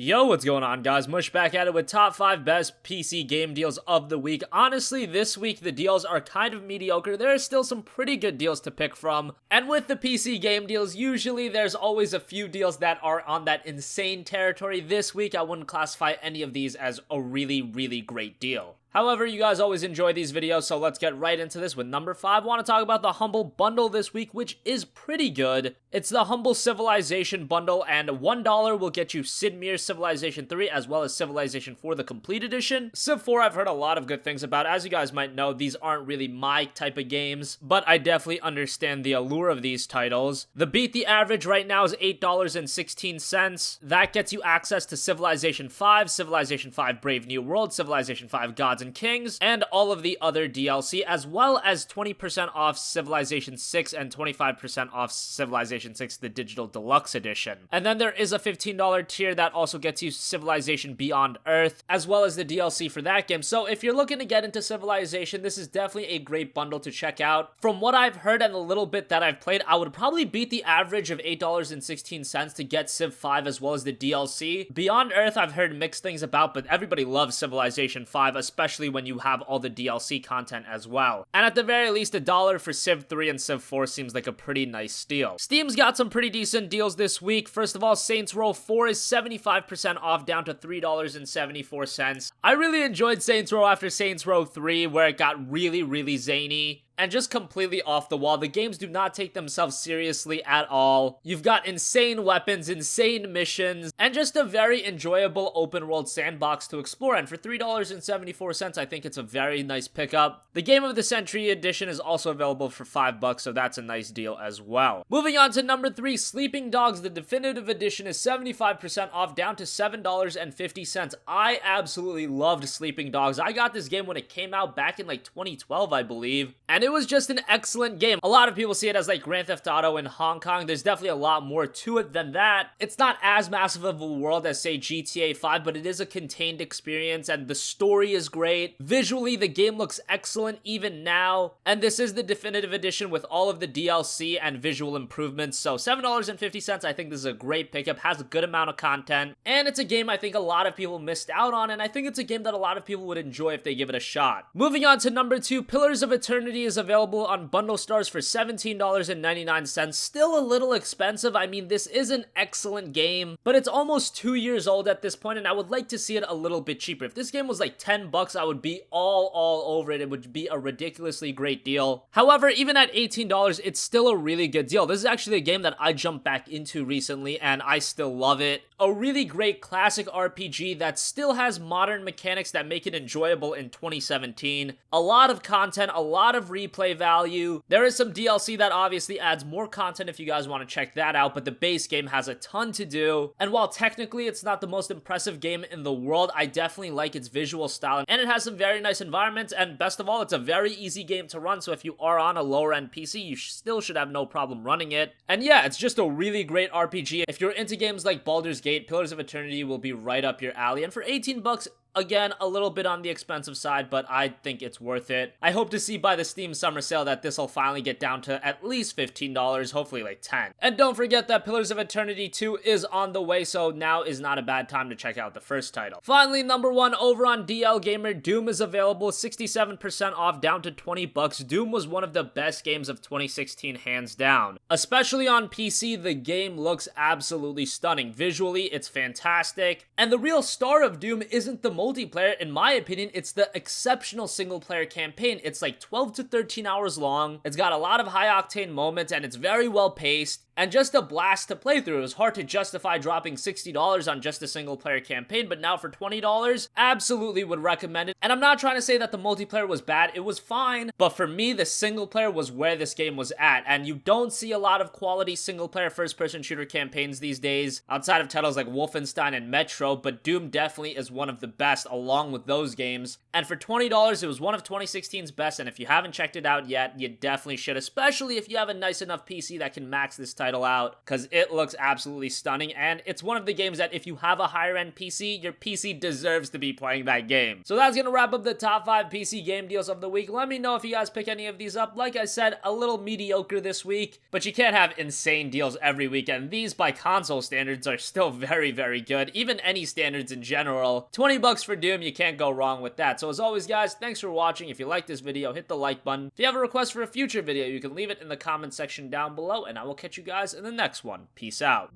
Yo, what's going on, guys? Mush back at it with top 5 best PC game deals of the week. Honestly, this week the deals are kind of mediocre. There are still some pretty good deals to pick from. And with the PC game deals, usually there's always a few deals that are on that insane territory. This week, I wouldn't classify any of these as a really great deal. However, you guys always enjoy these videos, so let's get right into this with number 5. I want to talk about the Humble Bundle this week, which is pretty good. It's the Humble Civilization Bundle, and $1 will get you Sid Meier's Civilization 3, as well as Civilization 4, the Complete Edition. Civ 4, I've heard a lot of good things about. As you guys might know, these aren't really my type of games, but I definitely understand the allure of these titles. The Beat the Average right now is $8.16. That gets you access to Civilization 5, Civilization 5 Brave New World, Civilization 5 Gods and Kings, and all of the other DLC, as well as 20% off Civilization 6 and 25% off Civilization 6, the Digital Deluxe Edition. And then there is a $15 tier that also gets you Civilization Beyond Earth, as well as the DLC for that game. So if you're looking to get into Civilization, this is definitely a great bundle to check out. From what I've heard and the little bit that I've played, I would probably beat the average of $8.16 to get Civ 5 as well as the DLC. Beyond Earth, I've heard mixed things about, but everybody loves Civilization 5, especially when you have all the DLC content as well. And at the very least, $1 for Civ 3 and Civ 4 seems like a pretty nice steal. Steam's got some pretty decent deals this week. First of all, Saints Row 4 is 75% off, down to $3.74. I really enjoyed Saints Row after Saints Row 3, where it got really zany and just completely off the wall. The games do not take themselves seriously at all. You've got insane weapons, insane missions, and just a very enjoyable open world sandbox to explore. And for $3.74, I think it's a very nice pickup. The Game of the Century edition is also available for $5, so that's a nice deal as well. Moving on to number 3, Sleeping Dogs, the definitive edition is 75% off, down to $7.50. I absolutely loved Sleeping Dogs. I got this game when it came out back in like 2012, I believe, and it was just an excellent game. A lot of people see it as like Grand Theft Auto in Hong Kong. There's definitely a lot more to it than that. It's not as massive of a world as, say, GTA 5, but it is a contained experience, and the story is great. Visually, the game looks excellent even now, and this is the definitive edition with all of the DLC and visual improvements, so $7.50, I think this is a great pickup, has a good amount of content, and it's a game I think a lot of people missed out on, and I think it's a game that a lot of people would enjoy if they give it a shot. Moving on to number 2, Pillars of Eternity is available on Bundle Stars for $17.99. Still a little expensive. I mean, this is an excellent game, but it's almost 2 years old at this point, and I would like to see it a little bit cheaper. If this game was like $10, I would be all over it. It would be a ridiculously great deal. However, even at $18, it's still a really good deal. This is actually a game that I jumped back into recently, and I still love it. A really great classic RPG that still has modern mechanics that make it enjoyable in 2017. A lot of content, a lot of replay value. There is some DLC that obviously adds more content if you guys want to check that out, but the base game has a ton to do. And while technically it's not the most impressive game in the world, I definitely like its visual style, and it has some very nice environments, and best of all, it's a very easy game to run, so if you are on a lower end PC, you still should have no problem running it. And yeah, it's just a really great RPG. If you're into games like Baldur's Gate, Pillars of Eternity will be right up your alley, and for $18, again, a little bit on the expensive side, but I think it's worth it. I hope to see by the Steam summer sale that this will finally get down to at least $15, hopefully like $10. And don't forget that Pillars of Eternity 2 is on the way, so now is not a bad time to check out the first title. Finally, number 1, over on DL Gamer, Doom is available, 67% off, down to $20. Doom was one of the best games of 2016, hands down. Especially on PC, the game looks absolutely stunning. Visually, it's fantastic. And the real star of Doom isn't the multiplayer, in my opinion, it's the exceptional single player campaign. It's like 12 to 13 hours long. It's got a lot of high octane moments, and it's very well paced and just a blast to play through. It was hard to justify dropping $60 on just a single player campaign, but now for $20, absolutely would recommend it. And I'm not trying to say that the multiplayer was bad, it was fine, but for me, the single player was where this game was at, and you don't see a lot of quality single player first person shooter campaigns these days, outside of titles like Wolfenstein and Metro, but Doom definitely is one of the best. best along with those games. And for $20, it was one of 2016's best, and if you haven't checked it out yet, you definitely should, especially if you have a nice enough PC that can max this title out, because it looks absolutely stunning, and it's one of the games that if you have a higher end PC, your PC deserves to be playing that game. So that's gonna wrap up the top 5 PC game deals of the week. Let me know if you guys pick any of these up. Like I said, a little mediocre this week, but you can't have insane deals every weekend. These by console standards are still very, very good. Even any standards in general. 20 bucks for Doom, you can't go wrong with that. So as always, guys, thanks for watching. If you like this video, hit the like button. If you have a request for a future video, you can leave it in the comment section down below, and I will catch you guys in the next one. Peace out.